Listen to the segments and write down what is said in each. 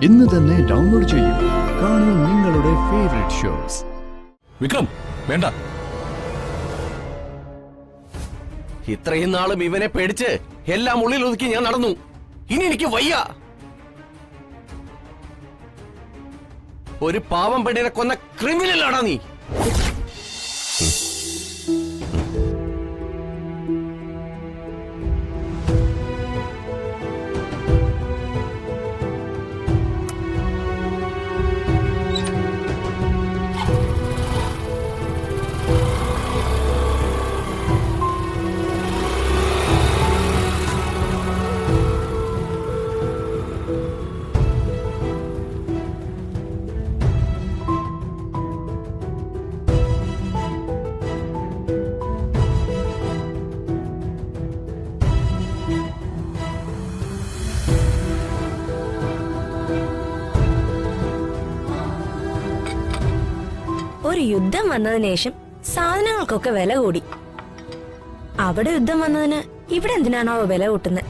ഇന്ന് തന്നെ ഡൗൺലോഡ് ചെയ്യൂ. കാണൂ നിങ്ങളുടെ ഫേവറേറ്റ് ഷോസ്. വിക്രം വേണ്ട. ഇത്രയും നാളും ഇവനെ പേടിച്ച് എല്ലാം ഉള്ളിൽ ഒതുക്കി ഞാൻ നടന്നു. ഇനി എനിക്ക് വയ്യ. ഒരു പാവം പെണ്ണിനെ കൊന്ന ക്രിമിനലാടാ നീ. ഒരു യുദ്ധം വന്നതിന് ശേഷം സാധനങ്ങൾക്കൊക്കെ വില കൂടി. അവിടെ യുദ്ധം വന്നതിന് ഇവിടെ എന്തിനാണോ വില കൂട്ടുന്നത്?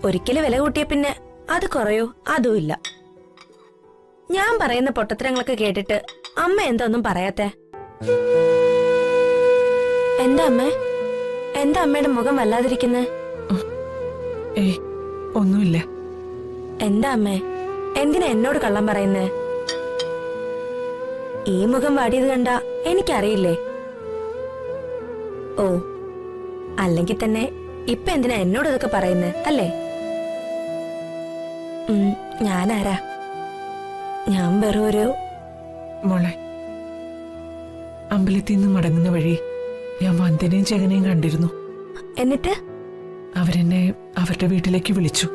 ഒരിക്കലും വില കൂട്ടിയ പിന്നെ അത് കുറയോ അതും ഇല്ല. ഞാൻ പറയുന്ന പൊട്ടത്തരങ്ങളൊക്കെ കേട്ടിട്ട് അമ്മ എന്താ ഒന്നും പറയാത്തെ? എന്താ അമ്മേ, എന്താ അമ്മയുടെ മുഖം വല്ലാതിരിക്കുന്നേ? ഒന്നുമില്ല. എന്താ അമ്മേ, എന്തിനാ എന്നോട് കള്ളം പറയുന്നേ? ഈ മുഖം വാടിയത് കണ്ട എനിക്കറിയില്ലേ? ഓ, അല്ലെങ്കിൽ തന്നെ ഇപ്പൊ എന്തിനാ എന്നോട് ഇതൊക്കെ പറയുന്നേ അല്ലേ? ഞാനാരാ? ഞാൻ വെറും ഒരു മോളെ, അമ്പലത്തിൽ നിന്ന് മടങ്ങുന്ന വഴി ഞാൻ വന്ദനയും ജഗനെയും കണ്ടിരുന്നു. എന്നിട്ട് അവരെന്നെ അവരുടെ വീട്ടിലേക്ക് വിളിച്ചു.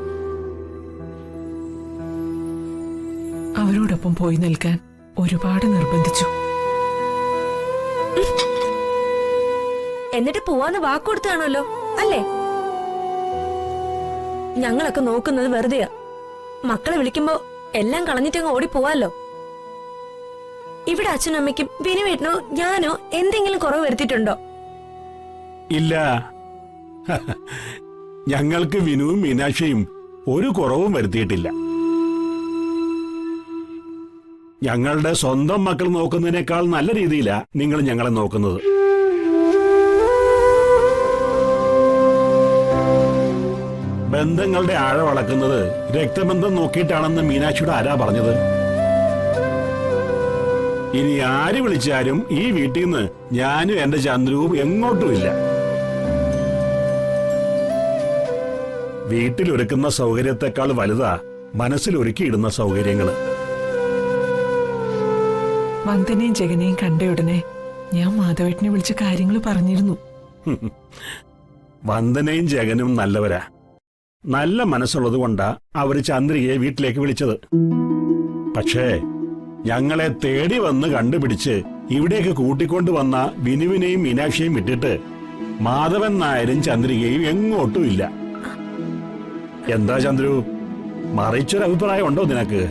അവരോടൊപ്പം പോയി നിൽക്കാൻ ഒരുപാട് നിർബന്ധിച്ചു. എന്നിട്ട് പോവാന്ന് വാക്കുകൊടുത്താണല്ലോ അല്ലേ? ഞങ്ങളൊക്കെ നോക്കുന്നത് വെറുതെയാ. മക്കളെ വിളിക്കുമ്പോ എല്ലാം കളഞ്ഞിട്ടങ്ങ് ഓടിപ്പോവാലോ. ഇവിടെ അച്ഛനും അമ്മയ്ക്കും വിനുവേട്ടനോ ഞാനോ എന്തെങ്കിലും കുറവ് വരുത്തിയിട്ടുണ്ടോ? ഇല്ല. ഞങ്ങൾക്ക് വിനുവും മീനാക്ഷിയും ഒരു കുറവും വരുത്തിയിട്ടില്ല. ഞങ്ങളുടെ സ്വന്തം മക്കൾ നോക്കുന്നതിനേക്കാൾ നല്ല രീതിയിലാ നിങ്ങൾ ഞങ്ങളെ നോക്കുന്നത്. ബന്ധങ്ങളുടെ ആഴം അളക്കുന്നത് രക്തബന്ധം നോക്കിയിട്ടാണെന്ന് മീനാക്ഷിയുടെ ആരാ പറഞ്ഞത്? ഇനി ആര് വിളിച്ചാലും ഈ വീട്ടിൽ നിന്ന് ഞാനും എന്റെ ചന്ദ്രുവും എങ്ങോട്ടുമില്ല. വീട്ടിലൊരുക്കുന്ന സൗകര്യത്തെക്കാൾ വലുതാ മനസ്സിലൊരുക്കിയിടുന്ന സൗകര്യങ്ങള്. വന്ദനയും ജഗനെയും കണ്ടയുടനെ ഞാൻ മാധവേട്ടനെ വിളിച്ച കാര്യങ്ങൾ പറഞ്ഞിരുന്നു. വന്ദനയും ജഗനും നല്ലവരാ. നല്ല മനസ്സുള്ളത് കൊണ്ടാ അവര് ചന്ദ്രികയെ വീട്ടിലേക്ക് വിളിച്ചത്. പക്ഷേ ഞങ്ങളെ തേടി വന്ന് കണ്ടുപിടിച്ച് ഇവിടേക്ക് കൂട്ടിക്കൊണ്ടുവന്ന വിനുവിനെയും മീനാക്ഷിയെയും വിട്ടിട്ട് മാധവൻ നായരും ചന്ദ്രികയും എങ്ങോട്ടും ഇല്ല. എന്താ ചന്ദ്രു, മറിച്ചൊരു അഭിപ്രായം ഉണ്ടോ നിനക്ക്?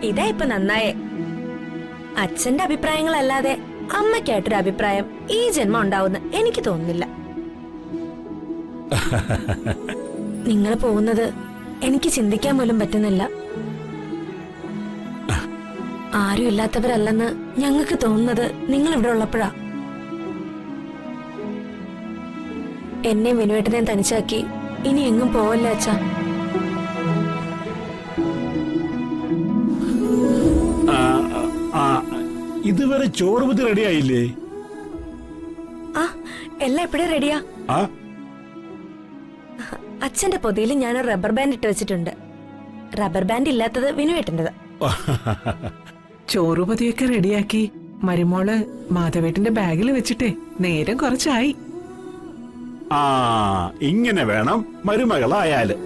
ഇതാ ഇപ്പൊ നന്നായേ. അച്ഛന്റെ അഭിപ്രായങ്ങളല്ലാതെ അമ്മയ്ക്കായിട്ടൊരു അഭിപ്രായം ഈ ജന്മം ഉണ്ടാവുന്ന എനിക്ക് തോന്നുന്നില്ല. നിങ്ങൾ പോകുന്നത് എനിക്ക് ചിന്തിക്കാൻ പോലും പറ്റുന്നില്ല. ആരും ഇല്ലാത്തവരല്ലെന്ന് ഞങ്ങൾക്ക് തോന്നുന്നത് നിങ്ങൾ ഇവിടെ ഉള്ളപ്പോഴാ. എന്നെയും വിനുവേട്ടനെയും തനിച്ചാക്കി ഇനി എങ്ങും പോവല്ല അച്ഛാ. ഇതുവരെ ചോറ് ബുദ്ധി റെഡിയായില്ലേ? ആ, എല്ലാം എപ്പോഴേ റെഡിയാ. അച്ഛന്റെ പൊതിയിൽ ഞാനൊരു റബ്ബർ ബാൻഡ് ഇട്ട് വെച്ചിട്ടുണ്ട്. റബ്ബർ ബാൻഡ് ഇല്ലാത്തത് വിനുവേട്ടൻ്റെത്. ചോറുപതിയൊക്കെ റെഡിയാക്കി മരുമോള് മാധവേട്ടന്റെ ബാഗിൽ വെച്ചിട്ടേ നേരം കുറച്ചായി. ആ, ഇങ്ങനെ വേണം മരുമകളായാല്.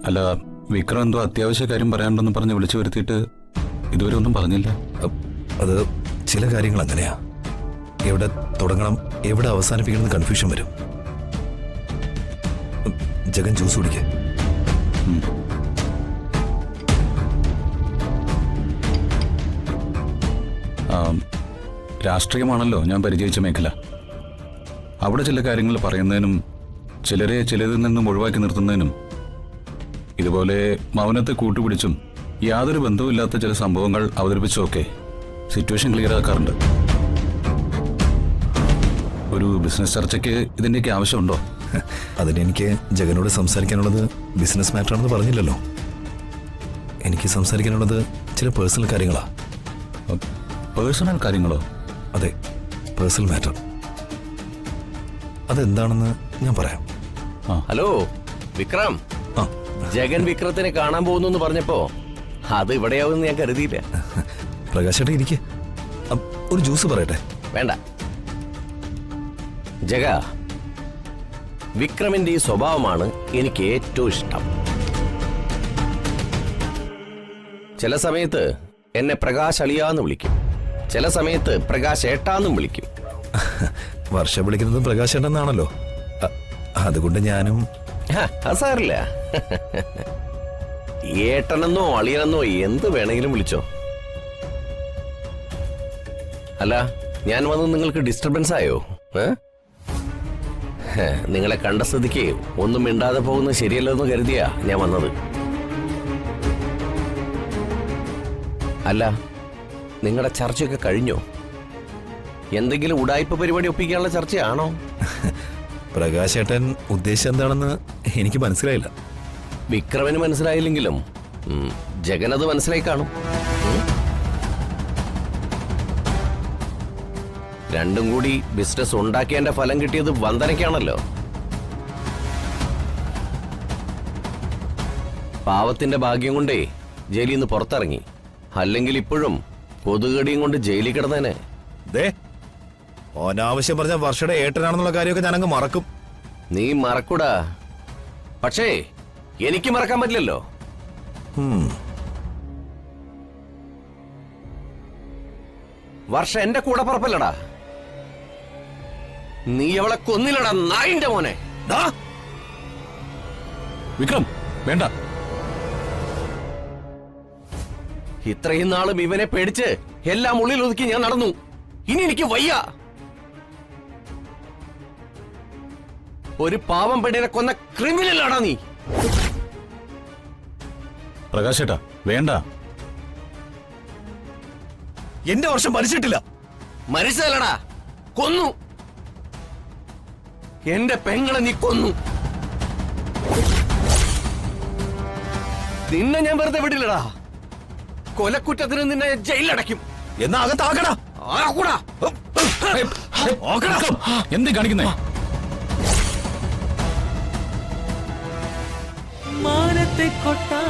അല്ല, വിക്രം എന്തോ അത്യാവശ്യ കാര്യം പറയാനുണ്ടെന്ന് പറഞ്ഞ് വിളിച്ചു വരുത്തിയിട്ട് ഇതുവരെ ഒന്നും പറഞ്ഞില്ല. അത് ചില കാര്യങ്ങൾ അങ്ങനെയാ. എവിടെ തുടങ്ങണം എവിടെ അവസാനിപ്പിക്കണം കൺഫ്യൂഷൻ വരും. ജഗൻ ജ്യൂസ് കുടിക്കേ. രാഷ്ട്രീയമാണല്ലോ ഞാൻ പരിചയിച്ച മേഖല. അവിടെ ചില കാര്യങ്ങൾ പറയുന്നതിനും ചിലരെ ചിലതിൽ നിന്നും ഒഴിവാക്കി നിർത്തുന്നതിനും ഇതുപോലെ മൗനത്തെ കൂട്ടുപിടിച്ചും യാതൊരു ബന്ധവുമില്ലാത്ത ചില സംഭവങ്ങൾ അവതരിപ്പിച്ചുമൊക്കെ സിറ്റുവേഷൻ ക്ലിയർ ആക്കാറുണ്ട്. ഒരു ബിസിനസ് ചർച്ചയ്ക്ക് ഇതിൻ്റെയൊക്കെ ആവശ്യമുണ്ടോ? അതിനെനിക്ക് ജഗനോട് സംസാരിക്കാനുള്ളത് ബിസിനസ് മാറ്ററാണെന്ന് പറഞ്ഞില്ലല്ലോ. എനിക്ക് സംസാരിക്കാനുള്ളത് ചില പേഴ്സണൽ കാര്യങ്ങളാ. പേഴ്സണൽ കാര്യങ്ങളോ? അതെ, പേഴ്സണൽ മാറ്റർ. അതെന്താണെന്ന് ഞാൻ പറയാം. ഹലോ വിക്രം, ആ, ജഗൻ വിക്രത്തിനെ കാണാൻ പോകുന്നു എന്ന് പറഞ്ഞപ്പോ അത് ഇവിടെയാവുമെന്ന് ഞാൻ കരുതിയില്ല. പ്രകാശേട്ടാ ഇരിക്കെ, ഒരു ജ്യൂസ് പറയട്ടെ? വേണ്ട ജഗ, വിക്രമിന്റെ ഈ സ്വഭാവമാണ് എനിക്ക് ഏറ്റവും ഇഷ്ടം. ചില സമയത്ത് എന്നെ പ്രകാശ് അളിയാന്ന് വിളിക്കും, ചില സമയത്ത് പ്രകാശ് ഏട്ടാന്നും വിളിക്കും. വർഷ വിളിക്കുന്നത് പ്രകാശേട്ടനാണല്ലോ, അതുകൊണ്ട് ഞാനും. അത് സാറില്ല, ഏട്ടനെന്നോ അളിയനെന്നോ എന്ത് വേണമെങ്കിലും വിളിച്ചോ. അല്ല, ഞാൻ വന്ന് നിങ്ങൾക്ക് ഡിസ്റ്റർബൻസ് ആയോ? നിങ്ങളെ കണ്ട സ്ഥിതിക്ക് ഒന്നും മിണ്ടാതെ പോകുന്നത് ശരിയല്ലെന്ന് കരുതിയാ ഞാൻ വന്നത്. അല്ല, നിങ്ങളുടെ ചർച്ചയൊക്കെ കഴിഞ്ഞോ? എന്തെങ്കിലും ഉടായ്പ പരിപാടി ഒപ്പിക്കാനുള്ള ചർച്ചയാണോ? പ്രകാശേട്ടൻ ഉദ്ദേശം എന്താണെന്ന് എനിക്ക് മനസ്സിലായില്ല. വിക്രമിന് മനസ്സിലായില്ലെങ്കിലും ജഗനത് മനസ്സിലായി കാണും. രണ്ടും കൂടി ബിസിനസ് ഉണ്ടാക്കിയതിന്റെ ഫലം കിട്ടിയത് വന്ദനയ്ക്കാണല്ലോ. പാവത്തിന്റെ ഭാഗ്യം കൊണ്ടേ ജയിലിൽ നിന്ന് പുറത്തിറങ്ങി, അല്ലെങ്കിൽ ഇപ്പോഴും കൊതുകടിയും കൊണ്ട് ജയിലിൽ കിടന്നേനെ. അനാവശ്യം പറഞ്ഞ വർഷയുടെ ഏട്ടനാണെന്നുള്ള കാര്യമൊക്കെ ഞാനങ്ങ് മറക്കും. നീ മറക്കൂടാ, പക്ഷേ എനിക്ക് മറക്കാൻ പറ്റില്ലല്ലോ. വർഷ എന്റെ കൂടെ പറപ്പല്ലടാ. നീ അവളെ കൊന്നില്ലടാ നായിന്റെ മോനെ. വിക്രം വേണ്ട. ഇത്രയും നാളും ഇവനെ പേടിച്ച് എല്ലാം ഉള്ളിൽ ഒതുക്കി ഞാൻ നടന്നു. ഇനി എനിക്ക് വയ്യ. ഒരു പാവം പെണ്ണിനെ കൊന്ന ക്രിമിനലാടാ നീ. പ്രകാശേട്ടാ വേണ്ട. എന്റെ വർഷം മരിച്ചിട്ടില്ല. മരിച്ചതല്ലടാ, കൊന്നു. എന്റെ പെങ്ങളെ നീ കൊന്നു. നിന്നെ ഞാൻ വെറുതെ വിടില്ലടാ. കൊലക്കുറ്റത്തിന് നിന്നെ ജയിലിലടയ്ക്കും. എന്നാ അകത്താക്കടാ. എന്ത് കാണിക്കുന്നേ? മാനത്തെ കൊട്ടാ